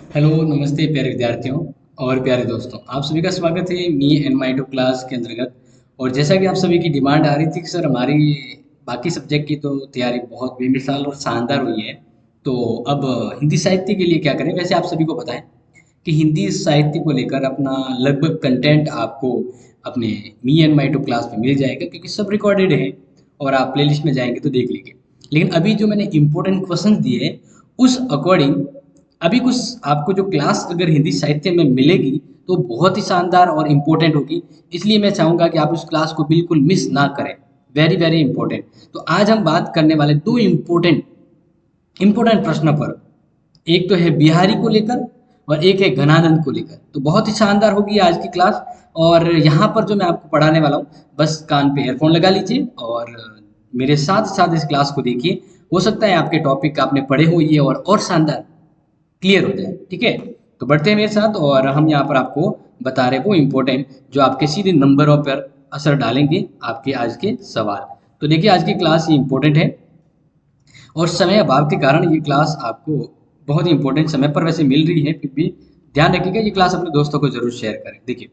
Hello, नमस्ते प्यारे विद्यार्थियों और प्यारे दोस्तों। आप सभी का स्वागत है me and my two class के अंतर्गत। और जैसा कि आप सभी की डिमांड आ रही थी कि सर हमारी बाकी सब्जेक्ट की तो तैयारी बहुत बेमिसाल और शानदार हुई है, तो अब हिंदी साहित्य के लिए क्या करें। वैसे आप सभी को पता है कि हिंदी साहित्य को लेकर अपना लगभग कंटेंट आपको अपने me and my two class में मिल जाएगा, क्योंकि सब रिकॉर्डेड है और आप प्लेलिस्ट में जाएंगे तो देख लीजिए। लेकिन अभी जो मैंने इंपॉर्टेंट क्वेश्चन दिए हैं उस अकॉर्डिंग अभी कुछ आपको जो क्लास अगर हिंदी साहित्य में मिलेगी तो बहुत ही शानदार और इम्पोर्टेंट होगी। इसलिए मैं चाहूँगा कि आप उस क्लास को बिल्कुल मिस ना करें। Very very important. तो आज हम बात करने वाले दो इम्पोर्टेंट इम्पोर्टेंट प्रश्न पर। एक तो है बिहारी को लेकर और एक है घनानंद को लेकर। तो बहुत ही शानदार होगी आज की क्लास। और यहाँ पर जो मैं आपको पढ़ाने वाला हूँ, बस कान पे एयरफोन लगा लीजिए और मेरे साथ साथ इस क्लास को देखिए। हो सकता है आपके टॉपिक आपने पढ़े हो ये और शानदार क्लियर हो जाए। ठीक है, तो बढ़ते हैं मेरे साथ और हम यहाँ पर आपको बता रहे हैं वो इम्पोर्टेंट जो आपके सीधे नंबरों पर असर डालेंगे आपके आज के सवाल। तो देखिए, आज की क्लास ये इम्पोर्टेंट है और समय अभाव के कारण ये क्लास आपको बहुत ही इंपॉर्टेंट समय पर वैसे मिल रही है, फिर भी ध्यान रखिएगा ये क्लास अपने दोस्तों को जरूर शेयर करें। देखिए,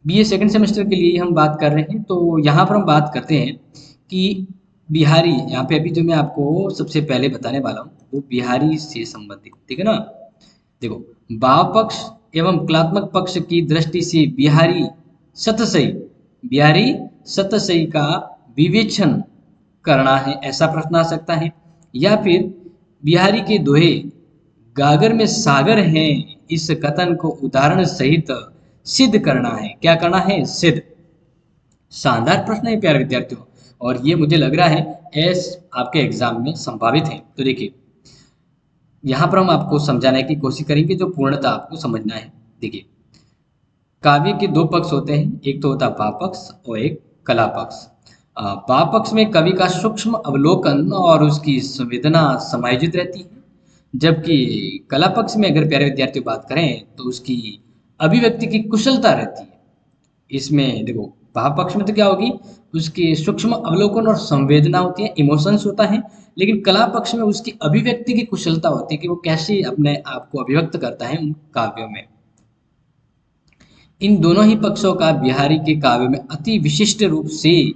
बीए सेकंड सेमेस्टर के लिए हम बात कर रहे हैं, तो यहाँ पर हम बात करते हैं कि बिहारी, यहाँ पे अभी जो मैं आपको सबसे पहले बताने वाला हूँ वो बिहारी से संबंधित, ठीक है ना। देखो, भाव पक्ष एवं कलात्मक पक्ष की दृष्टि से बिहारी सतसई का विवेचन करना है, ऐसा प्रश्न आ सकता है। या फिर बिहारी के दोहे गागर में सागर हैं, इस कथन को उदाहरण सहित सिद्ध करना है। क्या करना है? सिद्ध। शानदार प्रश्न है प्यारे विद्यार्थियों, और ये मुझे लग रहा है एस आपके एग्जाम में संभावित है। तो देखिए, यहाँ पर हम आपको समझाने की कोशिश करेंगे जो पूर्णतः आपको समझना है। देखिए, काव्य के दो पक्ष होते हैं, एक तो होता है भाव पक्ष और एक कला पक्ष। भाव पक्ष में कवि का सूक्ष्म अवलोकन और उसकी संवेदना समायोजित रहती है, जबकि कला पक्ष में अगर प्यारे विद्यार्थी बात करें तो उसकी अभिव्यक्ति की कुशलता रहती है। इसमें देखो, भाव पक्ष में तो क्या होगी, उसके सूक्ष्म अवलोकन और संवेदना होती है, इमोशंस होता है। लेकिन कला पक्ष में उसकी अभिव्यक्ति की कुशलता होती है कि वो कैसे अपने आप को अभिव्यक्त करता है उन काव्यों में। इन दोनों ही पक्षों का बिहारी के काव्य में अति विशिष्ट रूप से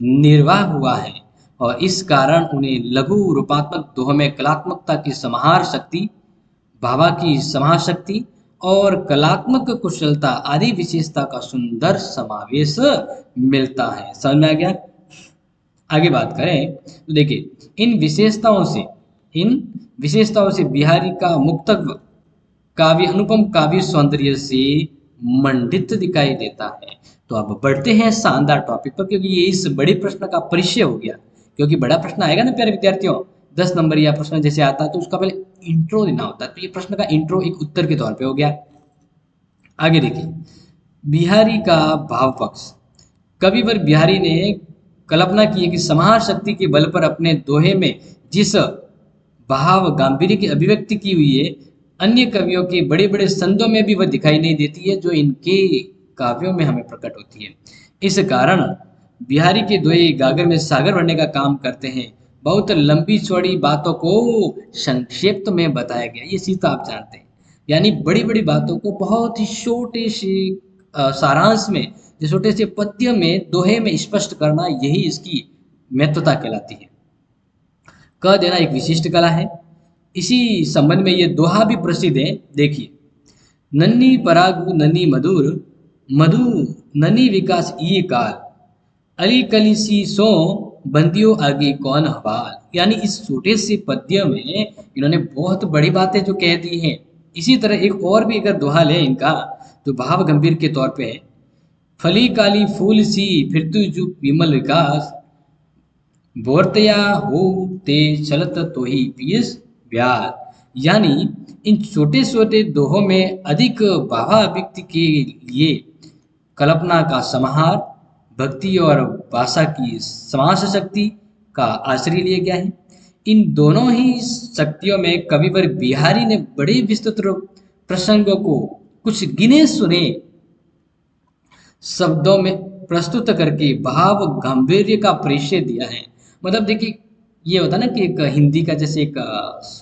निर्वाह हुआ है, और इस कारण उन्हें लघु रूपात्मक दोह में कलात्मकता की समाहार शक्ति, भाभा की समाहार शक्ति और कलात्मक कुशलता आदि विशेषता का सुंदर समावेश मिलता है। समझ में आ गया? आगे बात करें तो देखिए, इन विशेषताओं से बिहारी का मुक्तत्व काव्य अनुपम काव्य सौंदर्य से मंडित दिखाई देता है। तो अब बढ़ते हैं शानदार टॉपिक पर, क्योंकि ये इस बड़े प्रश्न का परिचय हो गया। क्योंकि बड़ा प्रश्न आएगा ना प्यारे विद्यार्थियों, 10 नंबर या प्रश्न जैसे आता है तो उसका पहले इंट्रो देना होता है। तो ये प्रश्न का इंट्रो एक उत्तर के तौर पे हो गया। आगे देखिए, बिहारी का भाव पक्ष। कविवर बिहारी ने कल्पना की है कि समाहार शक्ति के बल पर अपने दोहे में जिस भाव गांधीर्य की अभिव्यक्ति की हुई है, अन्य कवियों के बड़े बड़े संदों में भी वह दिखाई नहीं देती है जो इनके काव्यों में हमें प्रकट होती है। इस कारण बिहारी के दोहे गागर में सागर भरने का काम करते हैं। बहुत लंबी चौड़ी बातों को संक्षिप्त में बताया गया, ये चीज तो आप जानते हैं। यानी बड़ी बड़ी बातों को बहुत ही छोटे से सारांश में, जो छोटे से पद्य में, दोहे में स्पष्ट करना, यही इसकी महत्वता कहलाती है। कह देना एक विशिष्ट कला है। इसी संबंध में ये दोहा भी प्रसिद्ध है। देखिए, नन्ही परागु नन्ही मधुर, मधु नन्ही विकास ये काल, अली कली सी सो बंदियों आगे कौन हवाल। यानी इस छोटे से पद्य में इन्होंने बहुत बड़ी बातें जो कह दी हैं। इसी तरह एक और भी अगर दोहा ले इनका, तो भाव गंभीर के तौर पे है। फली काली फूल सी फिरतु जो विमल विकास, बोरतया हो ते चलत तो ही पियस ब्याह। यानी इन छोटे छोटे दोहों में अधिक भावाभिव्यक्ति के लिए कल्पना का समाहार, भक्ति और भाषा की समास शक्ति का आश्रय लिया गया है। इन दोनों ही शक्तियों में कविवर बिहारी ने बड़े विस्तृत प्रसंगों को कुछ गिने सुने शब्दों में प्रस्तुत करके भाव गांधीर्य का परिचय दिया है। मतलब देखिए, ये होता है ना कि एक हिंदी का जैसे एक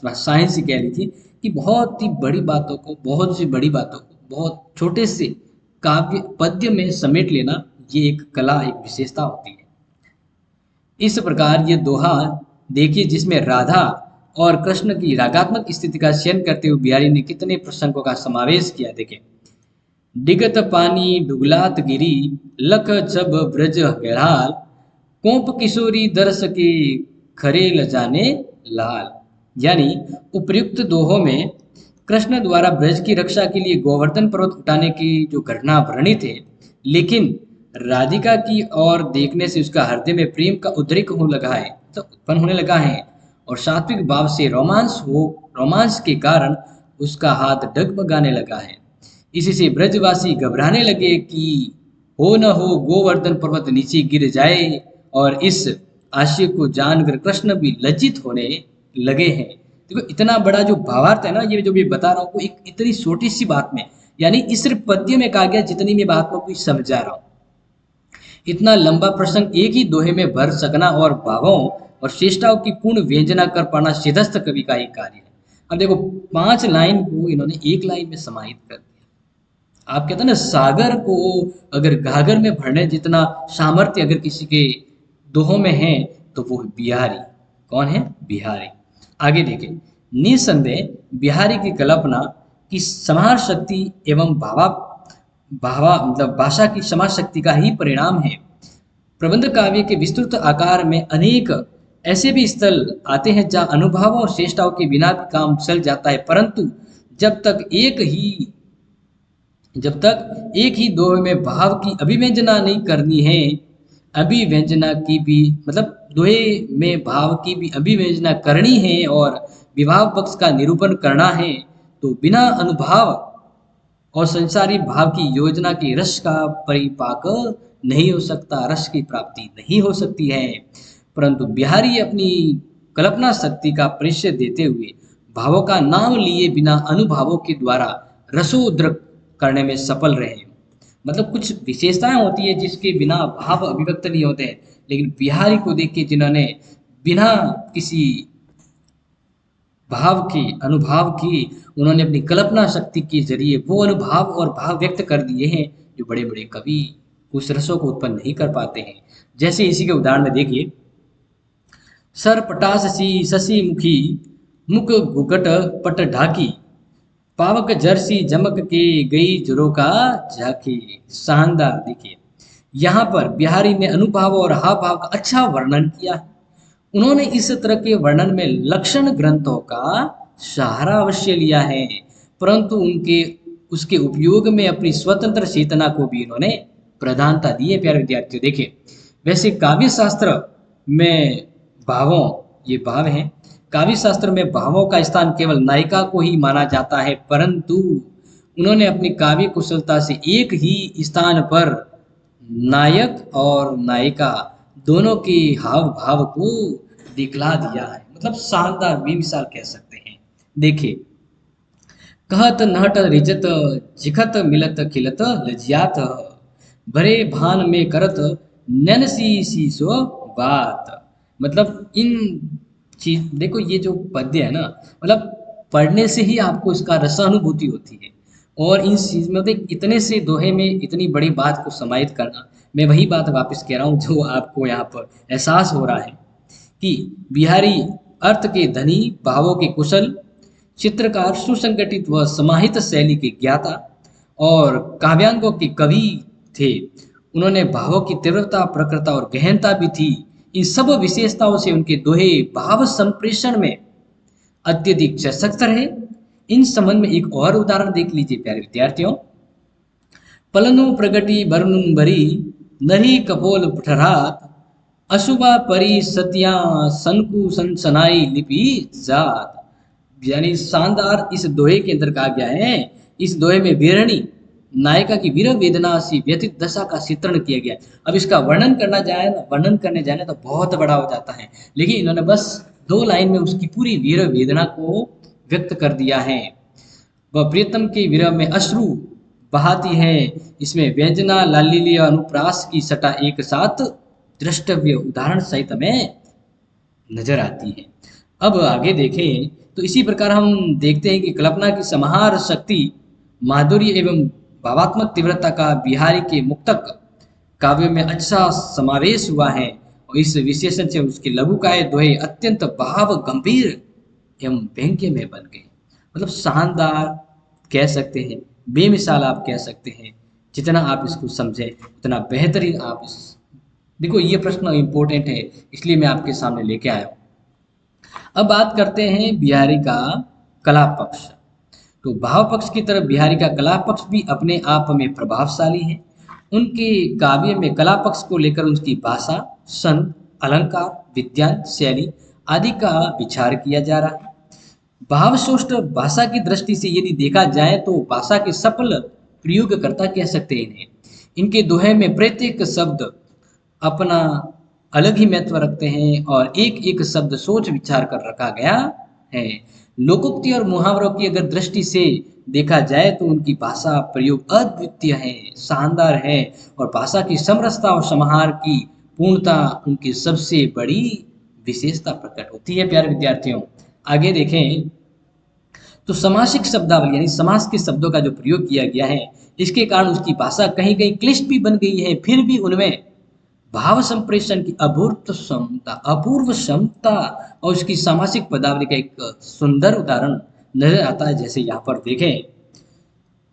साइंस कह लीजिए कि बहुत ही बड़ी बातों को, बहुत सी बड़ी बातों को बहुत छोटे से काव्य पद्य में समेट लेना, ये एक कला, एक विशेषता होती है। इस प्रकार ये दोहा देखिए, जिसमें राधा और कृष्ण की रागात्मक स्थिति का चयन करते हुए बिहारी ने कितने प्रसंगों का समावेश किया। देखें, डिगत पानी डुगलात गिरी, लख जब ब्रज बेहाल, कोप किशोरी दर्श के खरेल जाने लाल। यानी उपर्युक्त दोहों में कृष्ण द्वारा ब्रज की रक्षा के लिए गोवर्धन पर्वत उठाने की जो घटना वर्णित है, लेकिन राधिका की ओर देखने से उसका हृदय में प्रेम का उद्रेक होने लगा है, तो उत्पन्न होने लगा है, और सात्विक भाव से रोमांस के कारण उसका हाथ डगमगाने लगा है। इसी से ब्रजवासी घबराने लगे कि हो न हो गोवर्धन पर्वत नीचे गिर जाए, और इस आशय को जानकर कृष्ण भी लज्जित होने लगे हैं। देखो, इतना बड़ा जो भावार्थ है ना, ये जो मैं बता रहा हूँ, एक इतनी छोटी सी बात में, यानी इस सिर्फ पद्य में कहा गया, जितनी मैं बात को समझा रहा हूँ। इतना लंबा प्रसंग एक ही दोहे में भर सकना और भावों और चेष्टाओं की पूर्ण व्यंजना कर पाना सिद्धस्थ कवि का ही कार्य है। अब देखो, 5 लाइन को इन्होंने एक लाइन में समाहित कर दिया। आप कहते हैं ना, सागर को अगर घाघर में भरने जितना सामर्थ्य अगर किसी के दोहों में है, तो वो है बिहारी। कौन है? बिहारी। आगे देखें, निसंदेह बिहारी की कल्पना की समाहार शक्ति एवं भावा मतलब भाषा की समाज शक्ति का ही परिणाम है। प्रबंध काव्य के विस्तृत आकार में अनेक ऐसे भी स्थल आते हैं जहाँ अनुभवों और चेष्टाओं के बिना भी काम चल जाता है, परंतु जब तक एक ही दोहे में भाव की अभिव्यंजना नहीं करनी है, अभिव्यंजना की भी मतलब दोहे में भाव की भी अभिव्यंजना करनी है और विभाव पक्ष का निरूपण करना है, तो बिना अनुभाव और संसारी भाव की योजना के रस का परिपाक नहीं हो सकता, रस की प्राप्ति नहीं हो सकती है। परंतु बिहारी अपनी कल्पना शक्ति का परिचय देते हुए भावों का नाम लिए बिना अनुभावों के द्वारा रसोद्रक करने में सफल रहे। मतलब कुछ विशेषताएं होती है जिसके बिना भाव अभिव्यक्त नहीं होते हैं, लेकिन बिहारी को देख के जिन्होंने बिना किसी भाव की, अनुभाव की, उन्होंने अपनी कल्पना शक्ति के जरिए वो अनुभाव और भाव व्यक्त कर दिए हैं जो बड़े बड़े कवि उस रसों को उत्पन्न नहीं कर पाते हैं। जैसे इसी के उदाहरण में देखिए, सर पटास सी शशि मुखी, मुख घुकट पट ढाकी, पावक जर्सी जमक के गई जुरो का झाकी। शानदार। देखिए, यहाँ पर बिहारी ने अनुभाव और हाव भाव का अच्छा वर्णन किया है। उन्होंने इस तरह के वर्णन में लक्षण ग्रंथों का सहारा अवश्य लिया है, परंतु उसके उपयोग में अपनी स्वतंत्र चेतना को भी इन्होंने प्रधानता दी है। प्यारे विद्यार्थियों, देखिए, वैसे काव्य शास्त्र में भावों, ये भाव हैं, काव्य शास्त्र में भावों का स्थान केवल नायिका को ही माना जाता है, परंतु उन्होंने अपनी काव्य कुशलता से एक ही स्थान पर नायक और नायिका दोनों के हाव भाव को दिखला दिया है। मतलब शानदार, बेमिसाल कह सकते हैं। देखिए, कहत नहट रिजत, जिखत मिलत खिलत लजियात, भरे भान में करत नैन सी सो बात। मतलब इन चीज, देखो ये जो पद्य है ना, मतलब पढ़ने से ही आपको इसका रसानुभूति होती है, और इन चीज में मतलब इतने से दोहे में इतनी बड़ी बात को समाहित करना, मैं वही बात वापस कह रहा हूँ जो आपको यहाँ पर एहसास हो रहा है कि बिहारी अर्थ के धनी, भावों के कुशल, चित्रकार, सुसंगठित व समाहित शैली के ज्ञाता और काव्यांगों के कवि थे। उन्होंने भावों की तीव्रता, प्रखरता और गहनता भी थी। इन सब विशेषताओं से उनके दोहे भाव संप्रेषण में अत्यधिक सशक्त रहे। इन संबंध में एक और उदाहरण देख लीजिए प्यारे विद्यार्थियों। पलनु प्रगति बरनुन बरी, नरी कपोल ठरात, अशुभा परी सत्या सनकु सनसनाई लिपि जात। यानी शानदार इस दोहे के अंदर कहा गया है, इस दोहे में वीरणी नायिका की वीर वेदना से व्यथित दशा का चित्रण किया गया। अब इसका वर्णन करने जाए तो बहुत बड़ा हो जाता है, लेकिन इन्होंने बस 2 लाइन में उसकी पूरी वीर वेदना को व्यक्त कर दिया है। वह प्रियतम के विरह में अश्रु बहाती है। इसमें व्यंजना, लालिल्य, अनुप्रास की सटा एक साथ द्रष्टव्य उदाहरण सहित हमें नजर आती है। अब आगे देखें तो इसी प्रकार हम देखते हैं कि कल्पना की समाहार शक्ति, माधुर्य एवं भावात्मक तीव्रता का बिहारी के मुक्तक काव्य में अच्छा समावेश हुआ है और इस विशेषण से उसके लघुकाय दोहे अत्यंत भाव गंभीर एवं व्यंग्यमय बन गए। मतलब शानदार कह सकते हैं, बेमिसाल आप कह सकते हैं। जितना आप इसको समझें उतना बेहतरीन आप इस देखो, ये प्रश्न इंपॉर्टेंट है इसलिए मैं आपके सामने लेके आया हूँ। अब बात करते हैं बिहारी का कला पक्ष। तो भाव पक्ष की तरफ बिहारी का कला पक्ष भी अपने आप में प्रभावशाली है। उनके काव्य में कला पक्ष को लेकर उनकी भाषा, संत, अलंकार, विद्यान, शैली आदि का विचार किया जा रहा है। भावशोष्ठ भाषा की दृष्टि से यदि देखा जाए तो भाषा के सफल प्रयोगकर्ता कह सकते हैं इन्हें। इनके दोहे में प्रत्येक शब्द अपना अलग ही महत्व रखते हैं और एक एक शब्द सोच विचार कर रखा गया है। लोकोक्ति और मुहावरों की अगर दृष्टि से देखा जाए तो उनकी भाषा प्रयोग अद्वितीय है, शानदार है और भाषा की समरसता और समाहार की पूर्णता उनकी सबसे बड़ी विशेषता प्रकट होती है। प्यारे विद्यार्थियों, आगे देखें तो समासिक शब्दावली यानी समास के शब्दों का जो प्रयोग किया गया है, इसके कारण उसकी भाषा कहीं कहीं क्लिष्ट भी बन गई है, फिर भी उनमें भाव संप्रेषण की अपूर्व क्षमता और उसकी सामासिक पदावली का एक सुंदर उदाहरण नजर आता है। जैसे यहाँ पर देखें,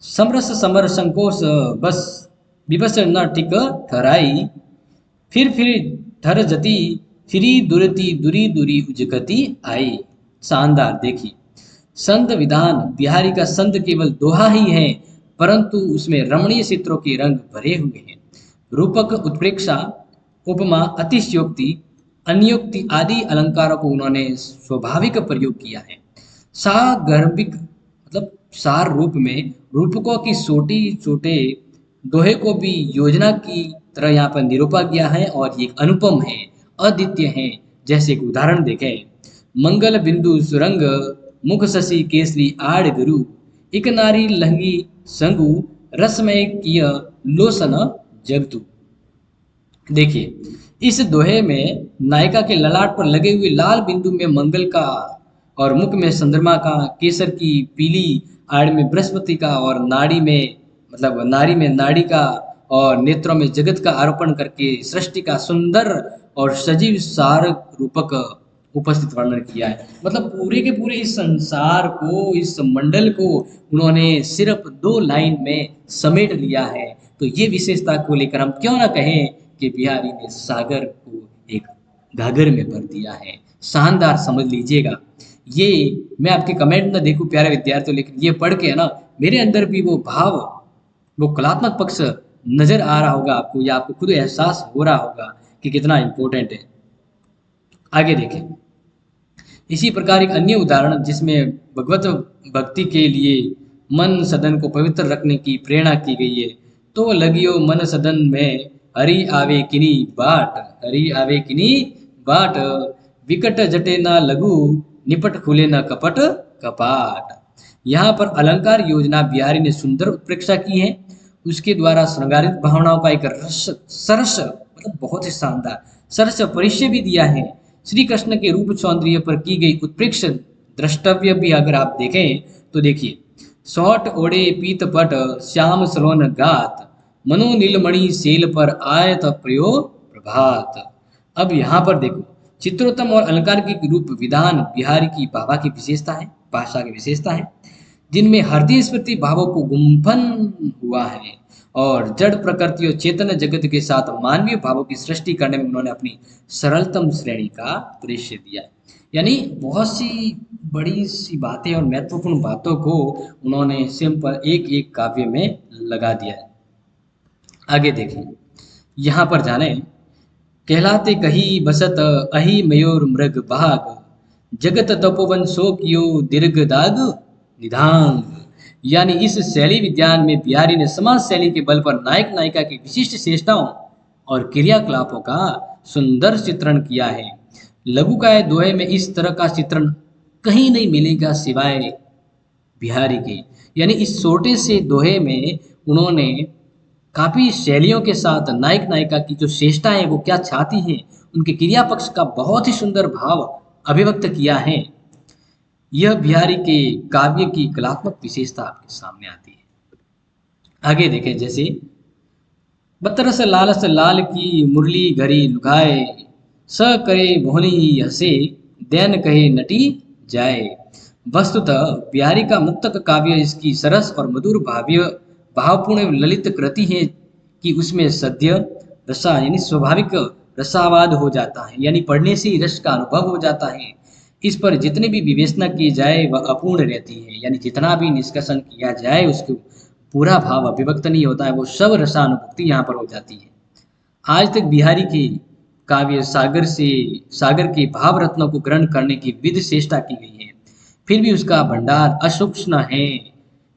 समरस समर संकोच बस विवश न टिक ठहराई, फिर ठर जती फिरी दुरती दुरी दुरी उजगती आई। शानदार। देखिए, संत विधान बिहारी का संत केवल दोहा ही है, परंतु उसमें रमणीय चित्रों के रंग भरे हुए हैं। रूपक, उत्प्रेक्षा, उपमा, अतिशयोक्ति, अन्योक्ति आदि अलंकारों को उन्होंने स्वाभाविक प्रयोग किया है। सागर्भिक मतलब सार रूप में रूपकों की छोटी छोटे दोहे को भी योजना की तरह यहाँ पर निरूपा गया है और ये अनुपम है, अद्वितीय है। जैसे एक उदाहरण देखें, मंगल बिंदु सुरंग मुख शशि केसरी आड़ गुरु, एक नारी लहंगी संगु रसमय किय लोसन जगतु। देखिए, इस दोहे में नायिका के ललाट पर लगे हुए लाल बिंदु में मंगल का और मुख में चंद्रमा का, केसर की पीली आड़ में बृहस्पति का और नाड़ी में मतलब नारी में नाड़ी का और नेत्रों में जगत का आरोपण करके सृष्टि का सुंदर और सजीव सार रूपक उपस्थित वर्णन किया है। मतलब पूरे के पूरे इस संसार को, इस मंडल को उन्होंने सिर्फ 2 लाइन में समेट लिया है। तो ये विशेषता को लेकर हम क्यों ना कहें कि बिहारी ने सागर को एक घाघर में भर दिया है। शानदार, समझ लीजिएगा। ये मैं आपके कमेंट ना देखूं प्यारे विद्यार्थियों, लेकिन ये पढ़ के है ना मेरे अंदर भी वो भाव, वो कलात्मक पक्ष नजर आ रहा होगा आपको, या आपको खुद एहसास हो रहा होगा कि कितना इंपॉर्टेंट है। आगे देखें, इसी प्रकार एक अन्य उदाहरण जिसमें भगवत भक्ति के लिए मन सदन को पवित्र रखने की प्रेरणा की गई है। तो लगियो मन सदन में हरि आवे किनी बाट, हरि आवे किनी बाट, विकट जटे ना लघु निपट खुले न कपट कपाट। यहाँ पर अलंकार योजना बिहारी ने सुंदर उत्प्रेक्षा की है। उसके द्वारा श्रृंगारित भावनाओं का एक रस सरस मतलब बहुत ही शानदार सरस परिचय भी दिया है। श्री कृष्ण के रूप सौंदर्य पर की गई उत्प्रेक्ष द्रष्टव्य भी अगर आप देखें तो देखिए, सौट ओढ़े पीत पट श्याम सलोन गात, मनो नीलमणि सेल पर आयत प्रयो प्रभात। अब यहाँ पर देखो, चित्रोत्तम और अलंकार के रूप विधान बिहारी की भाभा की विशेषता है, भाषा की विशेषता है, जिनमें हृदय स्मृति भावों को गुंफन हुआ है और जड़ प्रकृति और चेतन जगत के साथ मानवीय भावों की सृष्टि करने में उन्होंने अपनी सरलतम श्रेणी का परिचय दिया है। यानी बहुत सी बड़ी सी बातें और महत्वपूर्ण बातों को उन्होंने सिंपल एक एक काव्य में लगा दिया है। आगे देखिए, यहाँ पर जाने, कहलाते कही बसत अहि मयूर मृग भाग, जगत तपोवन सो कियो दीर्घ दाग निधांग। यानी इस शैली विज्ञान में बिहारी ने समाज शैली के बल पर नायक नायिका की विशिष्ट चेष्टाओं और क्रियाकलापों का सुंदर चित्रण किया है। लघुकाय दोहे में इस तरह का चित्रण कहीं नहीं मिलेगा सिवाय बिहारी के। यानी इस छोटे से दोहे में उन्होंने काफी शैलियों के साथ नायक नायिका की जो चेष्टा है वो क्या चाहती है, उनके क्रिया पक्ष का बहुत ही सुंदर भाव अभिव्यक्त किया है। यह बिहारी के काव्य की कलात्मक विशेषता आपके सामने आती है। आगे देखें, जैसे बतरस लालस लाल की मुरली घरी लुगाए, स करे मोहनी हसे, दैन कहे नटी जाए। वस्तुतः बिहारी का मुक्तक काव्य इसकी सरस और मधुर भावपूर्ण ललित कृति है कि उसमें सद्य रसा यानी स्वाभाविक रसावाद हो जाता है, यानी पढ़ने से ही रस का अनुभव हो जाता है। इस पर जितनी भी विवेचना की जाए वह अपूर्ण रहती है, यानी जितना भी निष्कर्षण किया जाए उसको पूरा भाव अभिव्यक्त नहीं होता है, वो सब रसानुभूति यहाँ पर हो जाती है। आज तक बिहारी के काव्य सागर के भाव रत्नों को ग्रहण करने की विधि चेष्टा की गई है, फिर भी उसका भंडार असूक्ष्म है।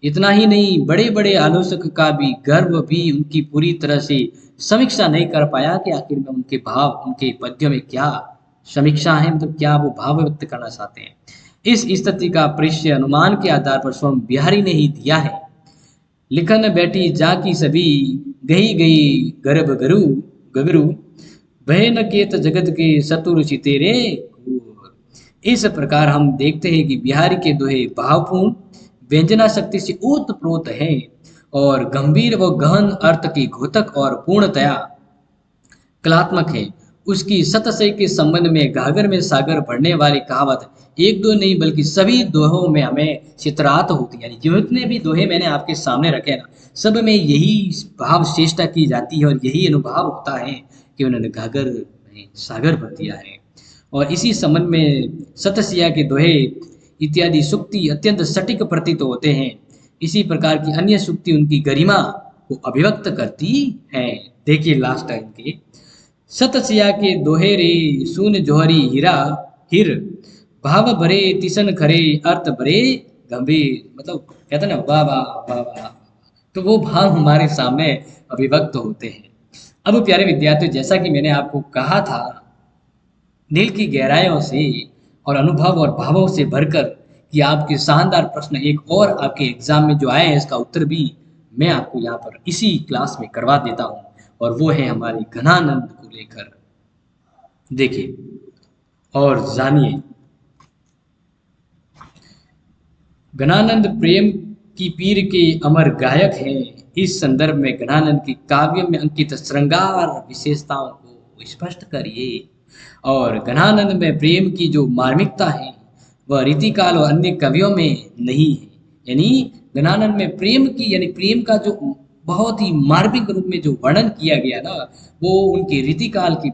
इतना ही नहीं, बड़े बड़े आलोचक का भी गर्व भी उनकी पूरी तरह से समीक्षा नहीं कर पाया कि आखिर में उनके भाव, उनके पद्यों में क्या समीक्षा है, मतलब क्या वो भाव व्यक्त करना चाहते हैं। इस स्थिति का परिचय अनुमान के आधार पर स्वयं बिहारी ने ही दिया है। लिखन बैठी जा की सभी, गही गई गर्भ गरु गगरू, भय न केत जगत के सतुर चितेरे घूर। इस प्रकार हम देखते हैं कि बिहारी के दोहे भावपूर्ण, व्यंजना शक्ति से ओतप्रोत है और गंभीर व गहन अर्थ की घोतक और पूर्णतया कलात्मक है। उसकी सतसई के संबंध में घाघर में सागर भरने वाली कहावत एक दो नहीं बल्कि सभी दोहों में हमें चित्रात होती है। यानी जितने भी दोहे मैंने आपके सामने रखे ना, सब में यही भाव चेष्टा की जाती है और यही अनुभव होता है कि उन्होंने घाघर में सागर भर दिया है। और इसी संबंध में सतसिया के दोहे इत्यादि सूक्ति अत्यंत सटीक प्रतीत होते हैं। इसी प्रकार की अन्य सूक्ति उनकी गरिमा को अभिव्यक्त करती है। देखिए लास्ट टाइम के सतसिया के दोहे रे, सुन जोहरी हीरा हिर, भाव भरे तिसन खरे, अर्थ भरे गंभीर। मतलब कहते ना वाह वाह वाह वाह, तो वो भाव हमारे सामने अभिव्यक्त होते हैं। अब प्यारे विद्यार्थियों, जैसा कि मैंने आपको कहा था, नील की गहराइयों से और अनुभव और भावों से भरकर कि आपके शानदार प्रश्न एक और आपके एग्जाम में जो आए हैं इसका उत्तर भी मैं आपको यहाँ पर इसी क्लास में करवा देता हूँ, और वो है हमारे घनानंद को लेकर। देखिए और जानिए, घनानंद प्रेम की पीर के अमर गायक हैं। इस संदर्भ में घनानंद की काव्य में अंकित श्रृंगार विशेषताओं को स्पष्ट करिए। और घनानंद में प्रेम की जो मार्मिकता है वह रीतिकाल और अन्य कवियों में नहीं है। यानी घनानंद में प्रेम की, यानी प्रेम का जो बहुत ही मार्मिक रूप में जो वर्णन किया गया ना, वो उनके रीतिकाल की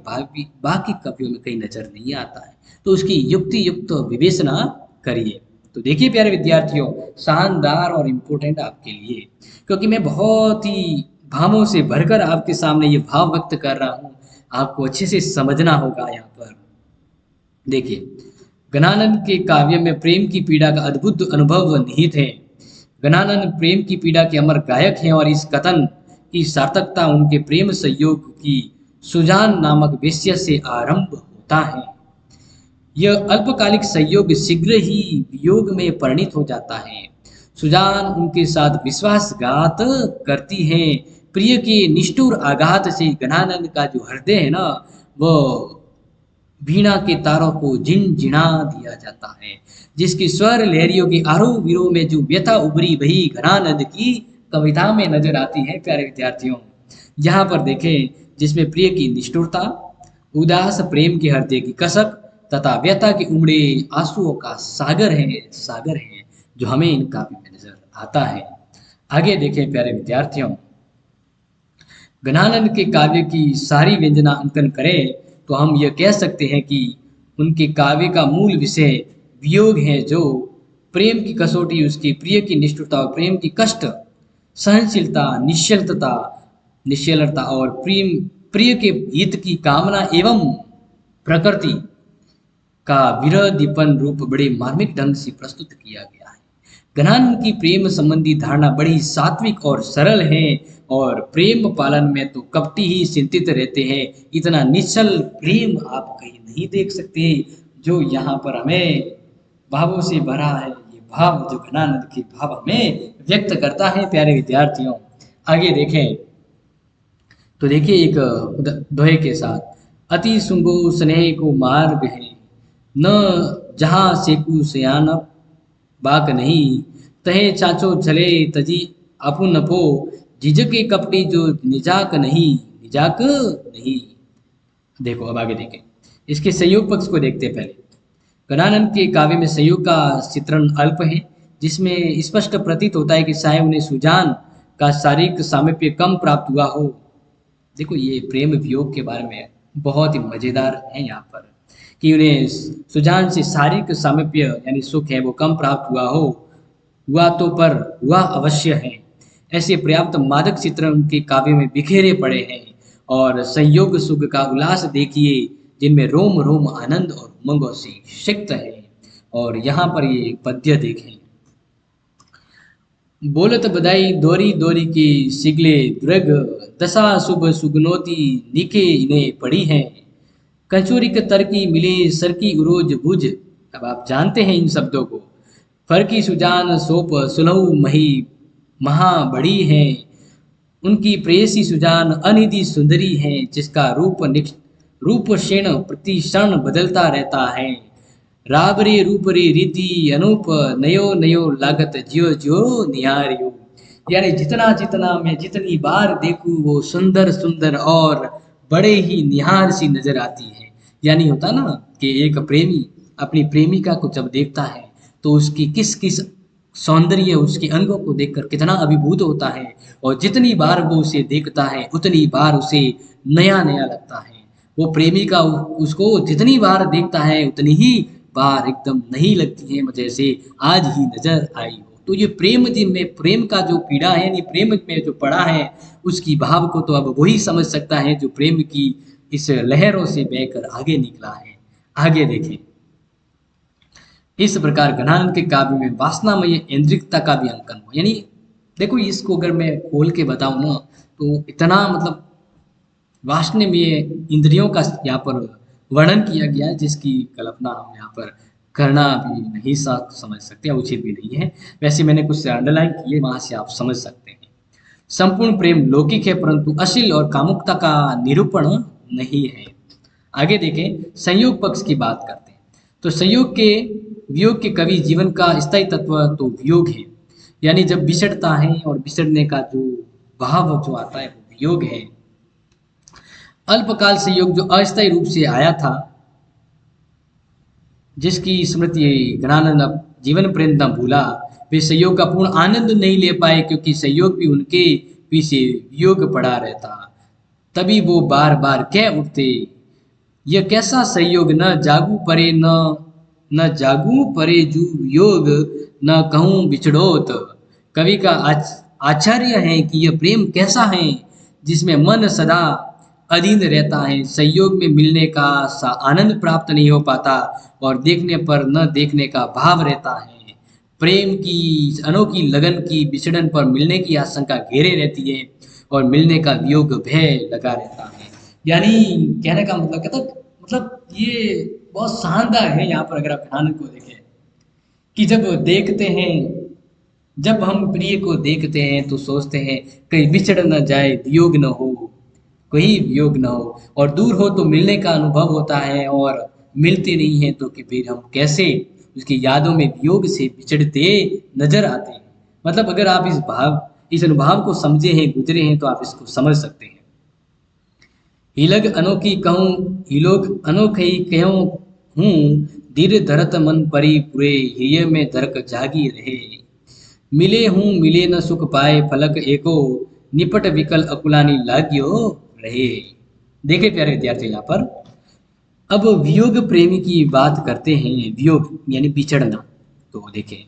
बाकी कवियों में कहीं नजर नहीं आता है। तो उसकी युक्ति युक्त विवेचना करिए। तो देखिए प्यारे विद्यार्थियों, शानदार और इम्पोर्टेंट आपके लिए, क्योंकि मैं बहुत ही भावों से भरकर आपके सामने ये भाव व्यक्त कर रहा हूँ, आपको अच्छे से समझना होगा। यहाँ पर देखिए, घनानंद के काव्य में प्रेम की पीड़ा का अद्भुत अनुभव निहित है। घनानंद प्रेम की पीड़ा के अमर गायक हैं और इस कथन की सार्थकता उनके प्रेम संयोग की सुजान नामक वेश्या से आरंभ होता है। यह अल्पकालिक संयोग शीघ्र ही वियोग में परिणित हो जाता है। सुजान उनके साथ विश्वासघात करती हैं। प्रिय के निष्ठुर आघात से घनानंद का जो हृदय है ना, वो वीणा के तारों को झिनझिना दिया जाता है। जिसकी स्वर लहरियों के आरोह विरोह में जो व्यथा उभरी वही घनानंद की कविता में नजर आती है। प्यारे विद्यार्थियों, यहाँ पर देखें, जिसमें प्रिय की निष्ठुरता, उदास प्रेम के हृदय की कसक तथा व्यथा के उमड़े आंसुओं का सागर है जो हमें इन काव्य में नजर आता है। आगे देखें प्यारे विद्यार्थियों, घनानंद के काव्य की सारी व्यंजना अंकन करें तो हम यह कह सकते हैं कि उनके काव्य का मूल विषय वियोग है, जो प्रेम की कसौटी, उसकी प्रिय की निष्ठुरता और प्रेम की कष्ट सहनशीलता, निश्चलता और प्रिय के हित की कामना एवं प्रकृति का विरह दीपन रूप बड़े मार्मिक ढंग से प्रस्तुत किया गया है। घनानंद की प्रेम संबंधी धारणा बड़ी सात्विक और सरल है और प्रेम पालन में तो कपटी ही चिंतित रहते हैं। इतना निश्चल प्रेम आप कहीं नहीं देख सकते जो यहाँ पर हमें भावों से भरा है। ये भाव जो घनानंद के भाव हमें व्यक्त करता है। प्यारे विद्यार्थियों, आगे देखें तो देखिए एक दोहे के साथ, अति सुंगो स्नेह को मार्ग है, न जहाँ सेकू सयान बाक नहीं, तहे चाचो चले तजी अपुन अपो, झिझके कपटी जो निजाक नहीं, निजाक नहीं। देखो अब आगे देखें, इसके संयोग पक्ष को देखते हैं पहले। गणानंद के काव्य में संयोग का चित्रण अल्प है, जिसमें स्पष्ट प्रतीत होता है कि शायद उन्हें सुजान का शारीरिक सामीप्य कम प्राप्त हुआ हो। देखो ये प्रेम वियोग के बारे में बहुत ही मजेदार है यहाँ पर, कि उन्हें सुजान से शारीरिक सामीप्य यानी सुख है वो कम प्राप्त हुआ हो, हुआ तो पर हुआ अवश्य है। ऐसे पर्याप्त मादक चित्र उनके काव्य में बिखेरे पड़े हैं, और संयोग सुख का उल्लास देखिए, जिनमें रोम रोम आनंद और उमंगों से सिक्त है। और यहाँ पर ये पद्य देखें, बोलत बधाई दोरी दोरी की सिगले दृग, दशा शुभ सुगनोती निके इन्हें पड़ी हैं, कचोरी के तरकी मिले सरकी उरोज भुज। अब आप जानते हैं इन शब्दों को। फरकी सुजान सोप सुलहु मही महा बड़ी है, उनकी प्रेयसी सुजान अनिधि सुंदरी है, जिसका रूप क्षीण प्रति क्षण बदलता रहता है। राबरे रूपरे रीति अनूप, नयो नयो लागत जियो जियो निहारियो। यानी जितना जितना मैं जितनी बार देखूं वो सुंदर सुंदर और बड़े ही निहार सी नजर आती है। यानी होता ना कि एक प्रेमी अपनी प्रेमिका को जब देखता है तो उसकी किस किस सौंदर्य, उसके अंगों को देखकर कितना अभिभूत होता है, और जितनी बार वो उसे देखता है उतनी बार उसे नया नया लगता है। वो प्रेमिका उसको जितनी बार देखता है उतनी ही बार एकदम नहीं लगती है जैसे आज ही नजर आई हो। तो ये प्रेम में प्रेम का जो पीड़ा है, यानी प्रेम में जो पड़ा है, उसकी भाव को तो अब वही समझ सकता है जो प्रेम की इस लहरों से बहकर आगे निकला है। आगे देखें, इस प्रकार गणानंद के काव्य में वासनामय इंद्रिकता का भी अंकन हो। यानी देखो इसको अगर मैं खोल के बताऊं ना तो इतना मतलब वासनामय इंद्रियों का यहाँ पर वर्णन किया गया है, जिसकी कल्पना हम यहाँ पर करना भी नहीं समझ सकते, उचित भी नहीं है। वैसे मैंने कुछ अंडरलाइन किए, वहां से आप समझ सकते हैं। संपूर्ण प्रेम लौकिक है, परंतु अश्लील और कामुकता का निरूपण नहीं है। आगे देखें, संयोग पक्ष की बात करते हैं। तो संयोग के वियोग के कवि जीवन का स्थायी तत्व तो वियोग है, यानी जब बिछड़ता है और बिछड़ने का जो भाव जो आता है वो वियोग है। अल्पकाल संयोग जो अस्थायी रूप से आया था, जिसकी स्मृति गणानंद जीवन पर्यंत न भूला, वे संयोग का पूर्ण आनंद नहीं ले पाए, क्योंकि संयोग भी उनके पीछे वियोग पड़ा रहता। तभी वो बार बार कह उठते, यह कैसा संयोग, न जागू परे न जागू परे जू योग, न कहूँ बिछड़ोत। कवि का आश्चर्य है कि यह प्रेम कैसा है जिसमें मन सदा अधीन रहता है, संयोग में मिलने का सा आनंद प्राप्त नहीं हो पाता, और देखने पर न देखने का भाव रहता है। प्रेम की अनोखी लगन की विछड़न पर मिलने की आशंका घेरे रहती है, और मिलने का वियोग भय लगा रहता है। यानी कहने का मतलब कहता मतलब ये बहुत शानदार है यहाँ पर अगर आप ध्यान को देखें, कि जब देखते हैं, जब हम प्रिय को देखते हैं तो सोचते हैं कहीं बिछड़ न जाए, वियोग न हो, कोई वियोग न हो, और दूर हो तो मिलने का अनुभव होता है, और मिलते नहीं है तो कि फिर हम कैसे उसकी यादों में वियोग से बिछड़ते नजर आते हैं। मतलब अगर आप इस अनुभव को समझे हैं, गुजरे हैं, तो आप इसको समझ सकते हैं। हिलग अनोखी कहूँ, हिलोग अनोखी कहूँ हूँ, धीर धरत मन परी पूरे, हिय में धरक जागी रहे, मिले हूँ मिले न सुख पाए, फलक एको, निपट विकल अकुलानी लाग्यो रहे। देखे प्यारे विद्यार्थी, यहाँ पर अब वियोग प्रेमी की बात करते हैं। वियोग यानी बिछड़ना। तो देखें,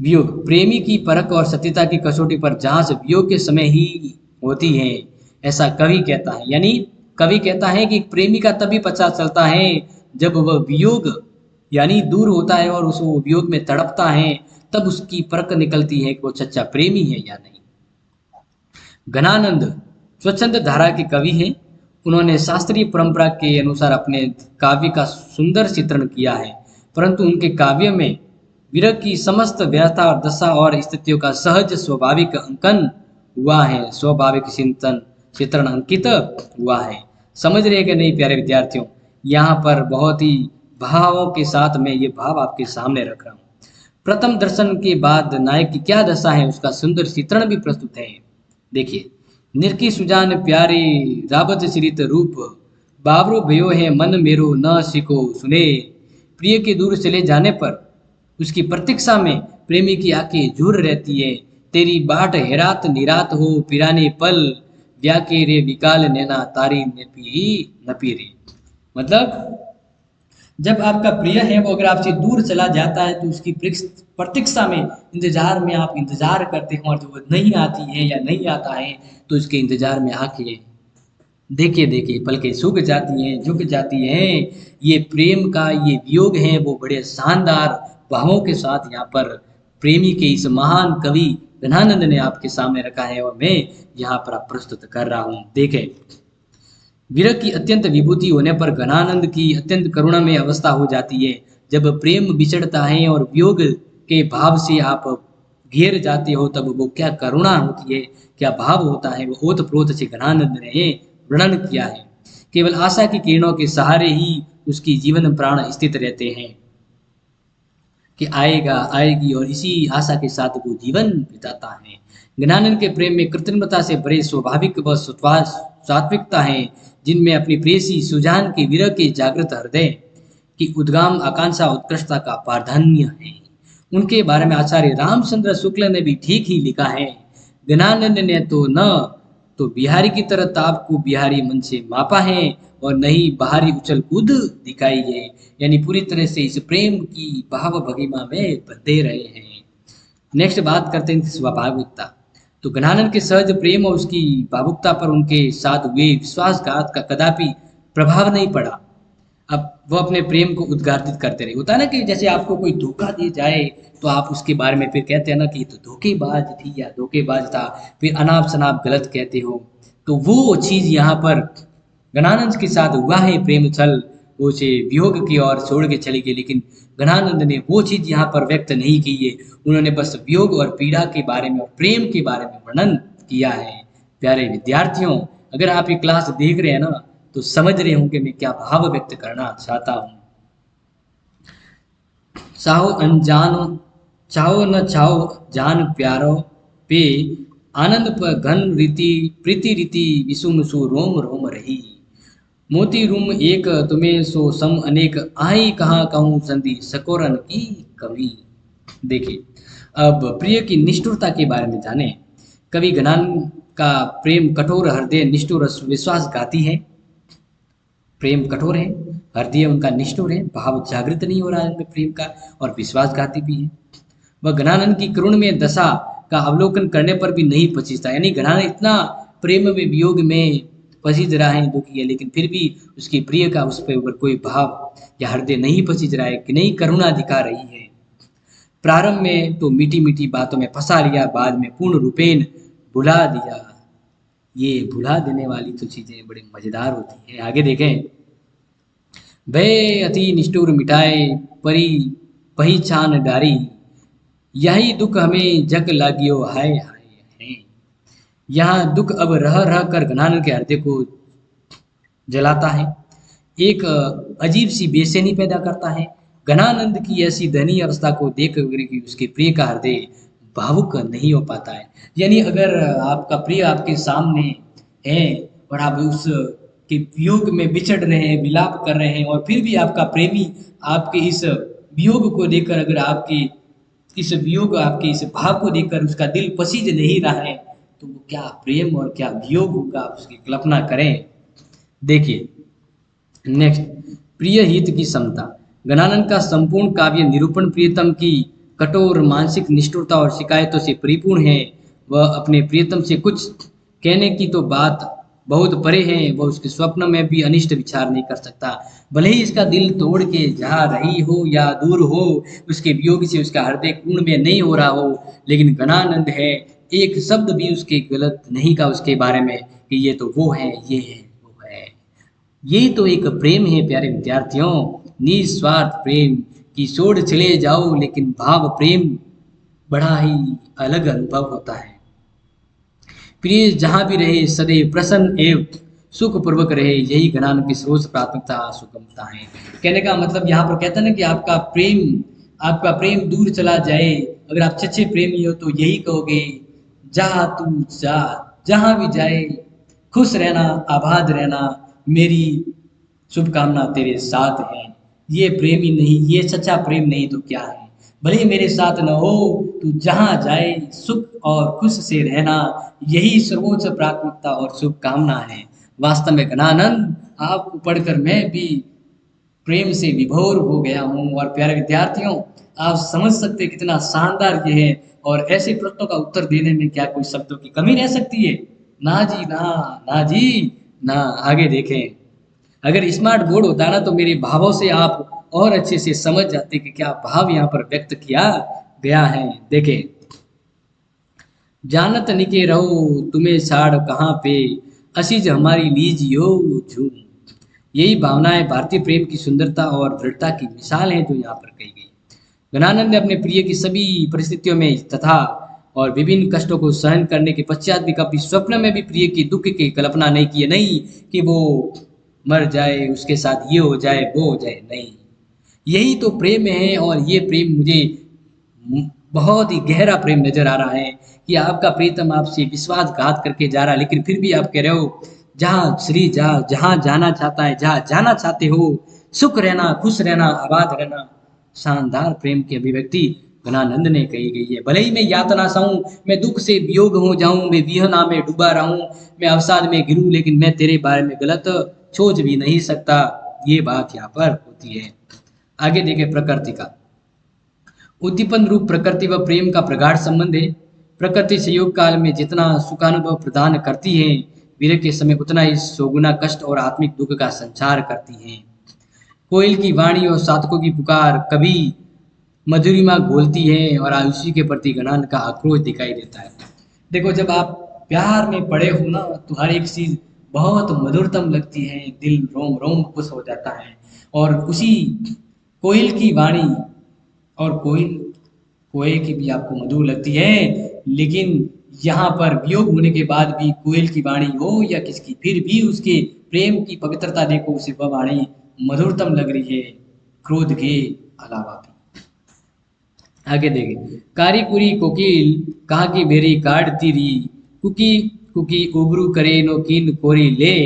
वियोग प्रेमी की परख और सत्यता की कसौटी पर जांच वियोग के समय ही होती है, ऐसा कवि कहता है। यानी कवि कहता है कि प्रेमी का तभी पता चलता है जब वह वियोग यानी दूर होता है और उसको वियोग में तड़पता है, तब उसकी परख निकलती है कि वो सच्चा प्रेमी है या नहीं। गणानंद स्वच्छंद धारा के कवि हैं। उन्होंने शास्त्रीय परंपरा के अनुसार अपने काव्य का सुंदर चित्रण किया है, परंतु उनके काव्य में विरह की समस्त व्यथा और दशा और स्थितियों का सहज स्वाभाविक अंकन हुआ है, स्वाभाविक चित्रण अंकित हुआ है। समझ रहे कि नहीं प्यारे विद्यार्थियों, यहाँ पर बहुत ही भावों के साथ मैं ये भाव आपके सामने रख रहा हूँ। प्रथम दर्शन के बाद नायक की क्या दशा है उसका सुंदर चित्रण भी प्रस्तुत है। देखिए, निरखी सुजान प्यारे राबत श्रित रूप, बाबरो भयो है मन मेरो न सिको सुने। प्रिय के दूर चले जाने पर उसकी प्रतीक्षा में प्रेमी की आंखें झूर रहती है। तेरी बाट हेरात निरात हो पिराने पल, व्याके रे विकाल नैना तारी नपी रे। मतलब जब आपका प्रिय है वो अगर आपसे दूर चला जाता है तो उसकी प्रतीक्षा में, इंतजार में आप इंतजार करते हो, और जब वो नहीं आती है या नहीं आता है तो उसके इंतजार में आके देखिए देखिए पलकें सूख जाती हैं, झुक जाती हैं। ये प्रेम का ये वियोग है वो बड़े शानदार भावों के साथ यहाँ पर प्रेमी के इस महान कवि घनानंद ने आपके सामने रखा है और मैं यहाँ पर आप प्रस्तुत कर रहा हूँ। देखें, विरह की अत्यंत विभूति होने पर घनानंद की अत्यंत करुणामय अवस्था हो जाती है। जब प्रेम बिछड़ता है और वियोग के भाव से आप घेर जाते हो तब वो क्या करुणा होती है, क्या भाव होता है, वो ओतप्रोत से घनानंद ने वर्णन किया है। केवल आशा की किरणों के सहारे ही उसकी जीवन प्राण स्थित रहते हैं कि आएगा आएगी, और इसी आशा के साथ वो जीवन बिताता है। ज्ञानंद के प्रेम में कृत्रिमता से भरे स्वाभाविक व सात्विकता है, जिनमें अपनी प्रेयसी सुजान के विरह के जागृत हृदय की उद्गाम आकांक्षा उत्कृष्टता का प्राधान्य है। उनके बारे में आचार्य रामचंद्र शुक्ल ने भी ठीक ही लिखा है। ज्ञानंद ने तो न तो बिहारी की तरह ताप को बिहारी मन से मापा है और नहीं बाहरी उछल कूद दिखाई है, यानी पूरी तरह से इस प्रेम की भाव भंगिमा में बंधे रहे हैं। नेक्स्ट बात करते हैं स्वाभाविकता। तो घनानंद के सहज प्रेम और उसकी भावुकता पर उनके साथ हुए विश्वासघात का कदापि प्रभाव नहीं पड़ा। अब वो अपने प्रेम को उद्गारित करते रहे। होता है ना कि जैसे आपको कोई धोखा दे जाए तो आप उसके बारे में फिर कहते हैं ना कि ये तो धोखेबाज थी या धोखेबाज था, फिर अनाप शनाप गलत कहते हो। तो वो चीज यहाँ पर घनानंद के साथ हुआ है, प्रेम छल वो से वियोग की ओर छोड़ के चली गई, लेकिन घनानंद ने वो चीज यहाँ पर व्यक्त नहीं की है। उन्होंने बस वियोग और पीड़ा के बारे में और प्रेम के बारे में वर्णन किया है। प्यारे विद्यार्थियों, अगर आप ये क्लास देख रहे हैं ना तो समझ रहे होंगे मैं क्या भाव व्यक्त करना चाहता हूँ। चाहो अनजानो, चाहो न चाहो जान प्यारो पे, आनंद पर घन रीति प्रीति रीति विषुम सो रोम रोम रही। मोती रूम एक तुम्हें सो सम अनेक, आई कहाँ कहूँ संधि सकोरन की कवि। देखिए, अब प्रिय की निष्ठुरता के बारे में जाने। कवि घनान का प्रेम कठोर हृदय निष्ठुर विश्वासघाती है। प्रेम कठोर है, हृदय उनका निष्ठुर है, भाव जागृत नहीं हो रहा है उनमें प्रेम का, और विश्वासघाती भी है। वह घनानंद की करुण में दशा का अवलोकन करने पर भी नहीं पसीजता, यानी घनानंद इतना प्रेम में वियोग में पसीज रहा है, दुखी है, लेकिन फिर भी उसकी प्रिय का उस पर ऊपर कोई भाव या हृदय नहीं पसीज रहा है, कि नहीं करुणा दिखा रही है। प्रारंभ में तो मीठी मीठी बातों में फंसा लिया, बाद में पूर्ण रूपेण भुला दिया। ये भुला देने वाली तो चीजें बड़ी मजेदार होती हैं। आगे देखें, भय अति निष्ठुर मिटाए परी पहचान डारी, यही दुख हमें जग लागियो हाय हाय है। यहाँ दुख अब रह रह कर घनानंद के हृदय को जलाता है, एक अजीब सी बेचैनी पैदा करता है। घनानंद की ऐसी दयनीय अवस्था को देख कर उसके प्रिय का हृदय भावुक नहीं हो पाता है। यानी अगर आपका प्रिय आपके सामने है और आप उस के वियोग में बिछड़ रहे हैं, विलाप कर रहे हैं, और फिर भी आपका प्रेमी आपके इस वियोग को देखकर, अगर आपके इस वियोग आपके इस भाव को देखकर उसका दिल पसीज नहीं रहा है, तो वो क्या प्रेम और क्या वियोग होगा, आप उसकी कल्पना करें। देखिए नेक्स्ट, प्रिय हित की समता। घनानंद का संपूर्ण काव्य निरूपण प्रियतम की कठोर मानसिक निष्ठुरता और शिकायतों से परिपूर्ण है। वह अपने प्रियतम से कुछ कहने की तो बात बहुत परे है, वह उसके स्वप्न में भी अनिष्ट विचार नहीं कर सकता। भले ही इसका दिल तोड़ के जा रही हो या दूर हो, उसके वियोग से उसका हृदय पूर्ण में नहीं हो रहा हो, लेकिन घनानंद है, एक शब्द भी उसके गलत नहीं का उसके बारे में कि ये तो वो है, ये है वो है। ये तो एक प्रेम है प्यारे विद्यार्थियों, निस्वार्थ प्रेम की सोड़ चले जाओ, लेकिन भाव प्रेम बड़ा ही अलग अनुभव होता है। प्रिय जहाँ भी रहे सदैव प्रसन्न एवं सुखपूर्वक रहे, यही ज्ञान की सर्वोच्च प्राथमिकता सुगमता है। कहने का मतलब यहाँ पर कहता है ना कि आपका प्रेम दूर चला जाए, अगर आप सच्चे प्रेमी हो तो यही कहोगे, जा तू जा, जहां भी जाए खुश रहना, आबाद रहना, मेरी शुभकामना तेरे साथ है। ये प्रेम ही नहीं, ये सच्चा प्रेम नहीं तो क्या है। भले ही मेरे साथ न हो, तू जहां जाए सुख और खुश से रहना, यही सर्वोच्च प्राथमिकता और शुभकामना है। वास्तव में घनानंद, आपको पढ़कर मैं भी प्रेम से विभोर हो गया हूँ। और प्यारे विद्यार्थियों, आप समझ सकते हैं कितना शानदार ये है। और ऐसे प्रश्नों का उत्तर देने में क्या कोई शब्दों की कमी रह सकती है? ना जी ना, ना जी ना। आगे देखें, अगर स्मार्ट बोर्ड होता ना तो मेरे भावों से आप और अच्छे से समझ जाते कि क्या भाव यहाँ पर व्यक्त किया गया है। देखें, जानत निके रहो तुम्हें छाड़ कहाँ पे, असीज हमारी लीजियो झूम। यही भावनाएं भारतीय प्रेम की सुंदरता और दृढ़ता की मिसाल है जो यहाँ पर कही गई। गणानंद ने अपने प्रिय की सभी परिस्थितियों में तथा और विभिन्न कष्टों को सहन करने के पश्चात भी कभी स्वप्न में भी प्रिय की दुख की कल्पना नहीं की है। नहीं कि वो मर जाए, उसके साथ ये हो जाए वो हो जाए, नहीं। यही तो प्रेम है। और ये प्रेम मुझे बहुत ही गहरा प्रेम नजर आ रहा है कि आपका प्रीतम आपसे विश्वासघात करके जा रहा है, लेकिन फिर भी आप कह रहे हो जहाँ श्री जा, जहाँ जाना चाहता है, जहाँ जाना चाहते हो, सुख रहना, खुश रहना, आबाद रहना। शानदार प्रेम की अभिव्यक्ति घनानंद ने कही गई है। भले ही मैं यातना सहूं, मैं दुख से वियोग हो जाऊं, मैं विहना में डूबा रहूं, मैं अवसाद में गिरूं, लेकिन मैं तेरे बारे में गलत सोच भी नहीं सकता। ये बात यहाँ पर होती है। आगे देखें, प्रकृति का उद्दीपन रूप प्रकृति व प्रेम का प्रगाढ़ संबंध है। प्रकृति संयोग काल में जितना सुखानुभव प्रदान करती है, विरह के समय उतना ही सौगुना कष्ट और आत्मिक दुख का संचार करती है। कोयल की वाणी और साधकों की पुकार कभी मधुरिमा घोलती है और आयुषी के प्रति घनान का आक्रोश दिखाई देता है। देखो, जब आप प्यार में पड़े हो ना तो हर एक चीज बहुत मधुरतम लगती है, दिल रोम रोम खुश हो जाता है। और उसी कोयल की वाणी, और कोयल कोयल की भी आपको मधुर लगती है, लेकिन यहाँ पर वियोग होने के बाद भी कोयल की वाणी हो या किसकी, फिर भी उसके प्रेम की पवित्रता देखो, उसे वह वाणी मधुरतम लग रही है, क्रोध के अलावा भी। आगे देखें, कारी कुरी कोकिल कहा कि मेरी काट तीरी, कुकी कुकी उबरू करे नो कीन कोरी ले,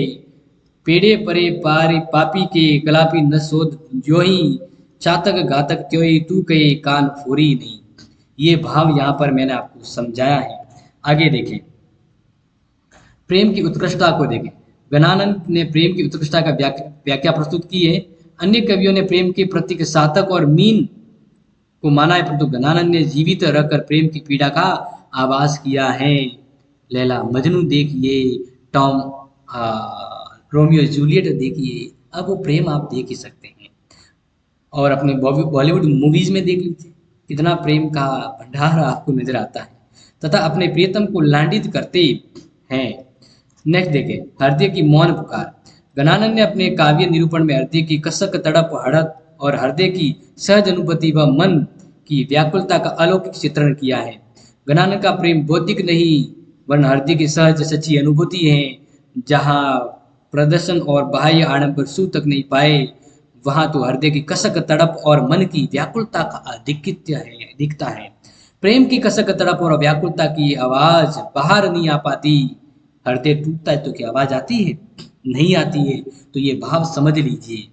पेड़े परे पारी पापी के कलापी न शोध जो ही, चातक घातक त्यों ही तू कहे कान फोरी नहीं। ये भाव यहाँ पर मैंने आपको समझाया है। आगे देखें, प्रेम की उत्कृष्टता को देखें। गणानंद ने प्रेम की उत्कृष्टता का व्याख्या प्रस्तुत की है। अन्य कवियों ने प्रेम के प्रतीक सातक और मीन को माना है, परंतु गणानंद ने जीवित रहकर प्रेम की पीड़ा का आभास किया है। लैला मजनू देखिए, टॉम रोमियो जूलियट देखिए, अब वो प्रेम आप देख ही सकते हैं। और अपने बॉलीवुड मूवीज में देख लीजिए, कितना प्रेम का भंडार आपको नजर आता है, तथा अपने प्रियतम को लांछित करते हैं। नेक्स्ट देखें, हृदय की मौन पुकार। गणानंद ने अपने काव्य निरूपण में हृदय की कसक, तड़प, हड़प और हृदय की सहज अनुभूति व मन की व्याकुलता का अलौकिक चित्रण किया है। गणानंद का प्रेम बौद्धिक नहीं वरन हृदय की सहज सच्ची अनुभूति है। जहाँ प्रदर्शन और बाह्य आडंबर सू तक नहीं पाए, वहां तो हृदय की कसक, तड़प और मन की व्याकुलता का आधिक्य है, दिखता है। प्रेम की कसक, तड़प और व्याकुलता की आवाज बाहर नहीं आ पाती। हृदय टूटता है तो क्या आवाज आती है? नहीं आती है। तो ये भाव समझ लीजिए।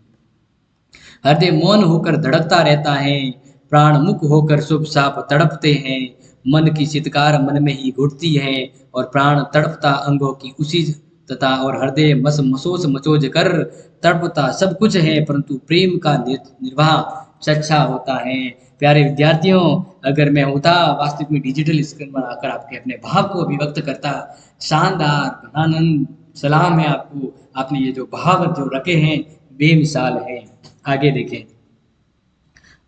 हृदय मौन होकर धड़कता रहता है, प्राण मुख होकर शुभ साप तड़पते हैं, मन की चित्कार मन में ही घुटती है और प्राण तड़पता अंगों की उसी तथा, और हृदय मस मसोस मचोज कर तड़पता सब कुछ है, परंतु प्रेम का निर्वाह सच्चा होता है। प्यारे विद्यार्थियों, अगर मैं होता वास्तविक में डिजिटल स्क्रीन पर आकर आपके अपने भाव को अभिव्यक्त करता, शानदार आनंद सलाम है आपको। आपने ये जो भाव जो रखे हैं बेमिसाल है। आगे देखें,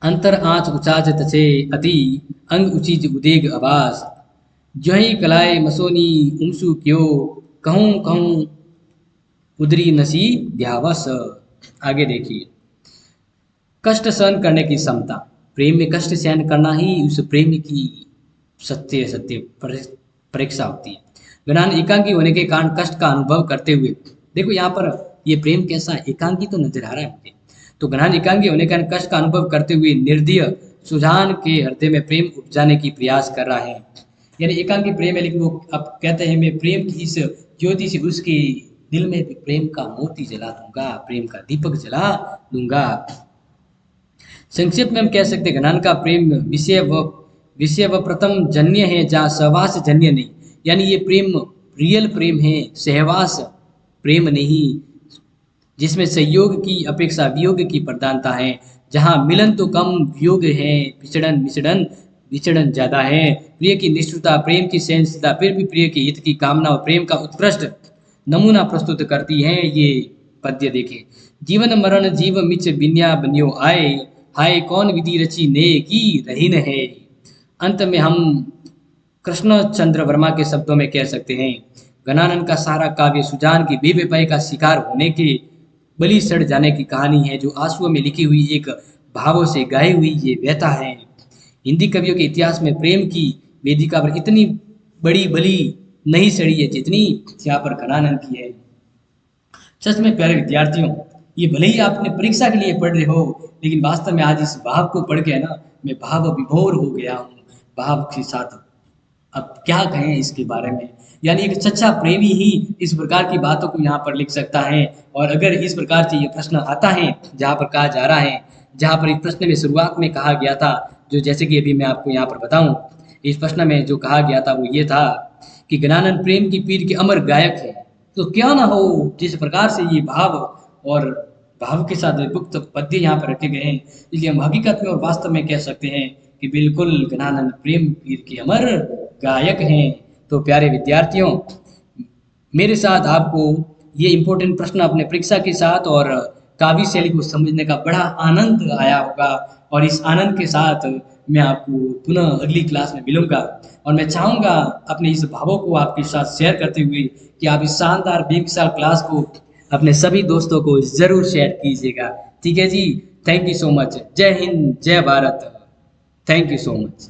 अंतर आँच उचाज तचे अति, अंग उचीज उदेग आवाज, ज्यों कलाए मसोनी उमसु क्यों, कहूँ कहूँ उदरी नसी ध्यावस। आगे देखिए, कष्ट सहन करने की क्षमता। प्रेम में कष्ट सहन करना ही उस प्रेम की सत्य सत्य परीक्षा होती है। गणान एकांकी होने के कारण कष्ट का अनुभव करते हुए देखो यहाँ पर ये प्रेम कैसा एकांकी तो नजर आ रहा है मुझे। तो घनान एकांगी होने के कारण कष्ट का अनुभव करते हुए निर्दय सुजान के हृदय में प्रेम उपजाने की प्रयास कर रहा है। यानी एकांकी प्रेम है, लेकिन वो अब कहते हैं मैं प्रेम की इस ज्योति से उसके दिल में भी प्रेम का मोती जला दूंगा, प्रेम का दीपक जला दूंगा। संक्षेप में हम कह सकते हैं घनान का प्रेम विषय व प्रथम जन्य है, जहाँ सहवास जन्य नहीं। यानी ये प्रेम रियल प्रेम है, सहवास प्रेम नहीं, जिसमें संयोग की अपेक्षा वियोग की प्रधानता है, जहाँ मिलन तो कम वियोग है, विचड़न मिचड़न विचड़न ज्यादा है। प्रिय की निष्ठुरता, प्रेम की सहनशीलता फिर भी प्रिय के हित की कामना और प्रेम का उत्कृष्ट नमूना प्रस्तुत करती है ये पद्य। देखें, जीवन मरण जीव मिच बिन्या बन्यो आए, हाय कौन विधि रची ने की रहीन है। अंत में हम कृष्ण चंद्र वर्मा के शब्दों में कह सकते हैं, घनानंद का सारा काव्य सुजान की बेवफाई का शिकार होने के बलि सड़ जाने की कहानी है, जो आंसुओं में लिखी हुई एक भावों से गाई हुई ये व्यथा है। हिंदी कवियों के इतिहास में प्रेम की वेदिका पर इतनी बड़ी बलि नहीं सड़ी है जितनी यहाँ पर घनानंद की है। सच में प्यारे विद्यार्थियों, ये भले ही आपने परीक्षा के लिए पढ़ रहे हो, लेकिन वास्तव में आज इस भाव को पढ़ के ना मैं भाव विभोर हो गया हूँ भाव के साथ। अब क्या कहें इसके बारे में। यानी एक सच्चा प्रेमी ही इस प्रकार की बातों को यहाँ पर लिख सकता है। और अगर इस प्रकार से ये प्रश्न आता है जहाँ पर कहा जा रहा है, जहाँ पर इस प्रश्न में शुरुआत में कहा गया था, जो जैसे कि अभी मैं आपको यहाँ पर बताऊं, इस प्रश्न में जो कहा गया था वो ये था कि ज्ञानानंद प्रेम की पीर के अमर गायक है, तो क्या ना हो जिस प्रकार से ये भाव और भाव के साथ विभक्त पद्य यहाँ पर रखे गए हैं, इसलिए हम हकीकत में और वास्तव में कह सकते हैं कि बिल्कुल ज्ञानानंद प्रेम पीर के अमर गायक हैं। तो प्यारे विद्यार्थियों, मेरे साथ आपको ये इम्पोर्टेंट प्रश्न अपने परीक्षा के साथ और काव्य शैली को समझने का बड़ा आनंद आया होगा, और इस आनंद के साथ मैं आपको पुनः अगली क्लास में मिलूंगा। और मैं चाहूँगा अपने इस भावों को आपके साथ शेयर करते हुए कि आप इस शानदार बेमिसाल क्लास को अपने सभी दोस्तों को ज़रूर शेयर कीजिएगा। ठीक है जी, थैंक यू सो मच। जय हिंद, जय Bharat, thank you so much.